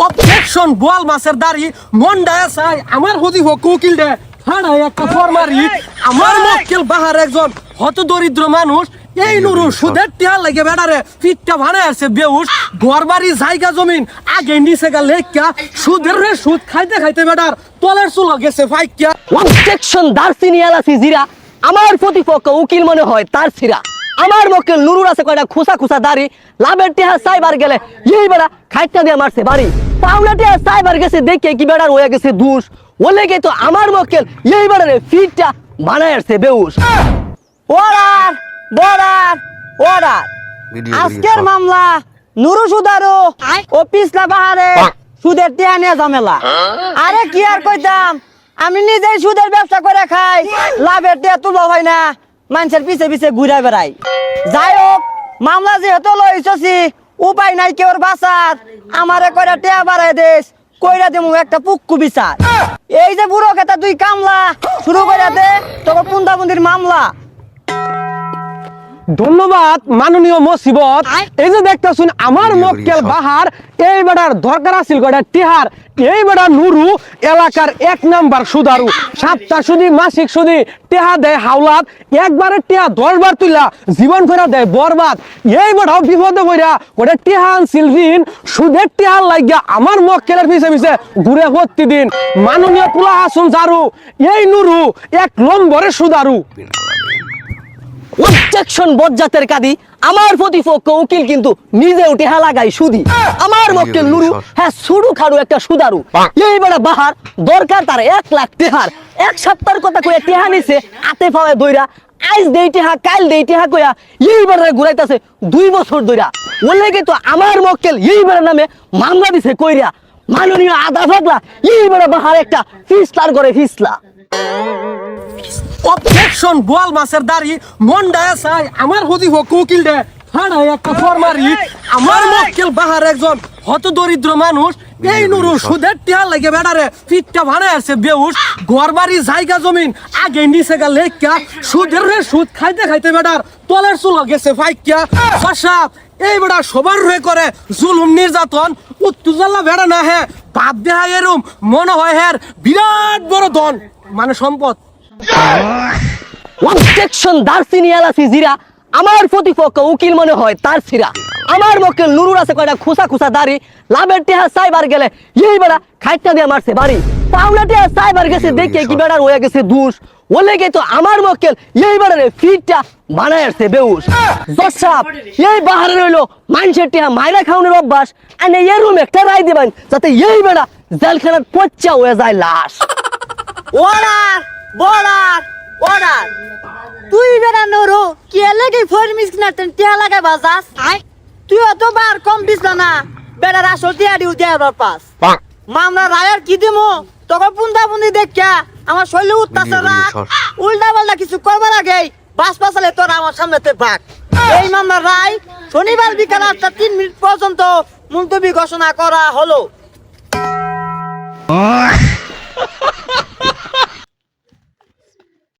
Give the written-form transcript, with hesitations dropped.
Objection বল মাছের দাড়ি মন্ডায় চাই আমার হদি হোক উকিল দে ফাড়াই একটা ফরমারি আমার মক্কেল বাহার একজন হত দরিদ্র মানুষ এই নুরু সুদের টিয়া লাগে বেড়ারে পিঠটা ভাড়া আছে বেউস ঘর বাড়ি জায়গা জমিন আগে নিচে গা লেখা সুদের রে সুদ খাইতে খাইতে বেড়ার তলের চুল গেছে ফাইকিয়া অবজেকশন দার্সিনি এলাসি জিরা আমার প্রতিপক্ষ উকিল মনে হয় তার ছিরা আমার মক্কেল নুরুর আছে কয়টা খুসা খুসা দাড়ি লাভের টিহা সাইবার গেলে এই বেড়া খাইটা দিয়ে মারছে বাড়ি পাওনা টিহা সাইবার গেছে দেখে কি বেড়ার হয়ে গেছে দুষ ওলে গে তো আমার মক্কেল এই বেড়ারে ফিটটা বানায় আসছে বেউস অর্ডার বর্ডার অর্ডার আজকের মামলা নুরু সুদারু ও পিছলা বাহারে সুদের টিয়া নিয়ে ঝামেলা আরে কি আর কইতাম আমি নিজেই সুদের ব্যবসা করে খাই লাভের টিয়া তুলবা হয় না মানুষের পিছে পিছে ঘুরে বেড়াই যাই হোক মামলা যেহেতু লইছি উপায় নাই কেউ বাঁচার আমারে কয়টা টিয়া বাড়াই দেশ কইরা দিমু একটা পুক্কু বিচার এই যে বুড়ো খেতা তুই কামলা শুরু কইরা দে তোকে পুন্দাবন্দির মামলা। ধন্যবাদ মাননীয় মসিবত এই যে দেখতেছুন আমার মক্কেল বাহার এই বেড়ার দরকার আছিল গড়া টিহার এই বেড়া নুরু এলাকার 1 নাম্বার সুদারু সপ্তাহ সুদি মাসিক সুদি টিহা দেয় হাওলাত একবারে টিহা 10 বার তুইলা জীবন ফেরা দেয় বরবাদ এই বেড়াও বিপদে পড়া ওটা টিহা আনছিল ঋণ সুদের টিহার লাগিয়া আমার মক্কেলের পিছে পিছে ঘুরে প্রতিদিন মাননীয় পুলা হাসুন জারু এই নুরু 1 নম্বরের সুদারু। অবজেকশন বজ্জাতের কাদি আমার প্রতিপক্ষ উকিল কিন্তু নিজে উঠে লাগাই সুদি আমার মক্কেল নুরু হ্যাঁ সুডু খাড়ু একটা সুদারু এই বেড়া বাহার দরকার তার 1 লাখ টেহার এক সপ্তাহের কথা কইয়া টেহা নিছে আতে পাওয়া দইরা আইজ দেই টেহা কাল দেই টেহা কইয়া এই বেড়া ঘুরাইতাছে 2 বছর দইরা ওলে গে তো আমার মক্কেল এই বেড়া নামে মামলা দিছে কইরা মাননীয় আদা ভাগলা এই বেড়া বাহার একটা ফিসলার করে ফিসলা। অবজেকশন বল মাছের দাড়ি মন্ডায় চাই আমার হদি হোক উকিল দে ফাড়াই একটা ফরমারি আমার মক্কেল বাহার একজন হত দরিদ্র মানুষ এই নুরু সুদের টিয়া লাগে বেড়ারে পিঠটা ভাড়া আছে বেউস ঘর বাড়ি জায়গা জমিন আগে নিচে গা লেখা সুদের রে সুদ খাইতে খাইতে বেড়ার তলের চুল গেছে ফাইকিয়া ফসাব এই বেড়া সবার হয়ে করে জুলুম নির্যাতন উত্তেজনা বেড়া না হে বাদ দেহা এরম মনে হয় হ্যার বিরাট বড় ধন মানে সম্পদ। অবজেকশন দার্সিনি এলাসি জিরা আমার প্রতিপক্ষ উকিল মনে হয় তার ছিরা আমার মক্কেল নুরুর আছে কয়টা খুসা খুসা দাড়ি লাভের টিহা সাইবার গেলে এই বেড়া খাইটা দিয়ে মারছে বাড়ি পাওনা টিহা সাইবার গেছে দেখে কি বেড়ার হয়ে গেছে দুষ ওলে গে তো আমার মক্কেল এই বেড়ারে ফিটটা বানায় আসছে বেউস জসাব এই বাহারে রইলো মানুষের টিহা মাইরা খাওয়ানোর অভ্যাস আর এই রুম একটা রায় দিবেন যাতে এই বেড়া জেলখানার পচ্চা হয়ে যায় লাশ। অর্ডার বর্ডার অর্ডার তুই বেড়া নুরু কি লাগে ফরমিস না টিয়া লাগাই বাজাস তুই অত বার কম দিস না বেড়ার আসল টিয়া দিউ দেবার পাস মামলা রায়ের কি দিমু তোকে পুন্দাবন্দি দেখা আমার শৈলী উত্তাছে রাখ উল্টা পাল্টা কিছু করবার আগে বাস পাসালে তোর আমার সামনেতে ভাগ এই মামলার রায় শনিবার বিকাল 8:03 মিনিট পর্যন্ত মুলতবি ঘোষণা করা হলো।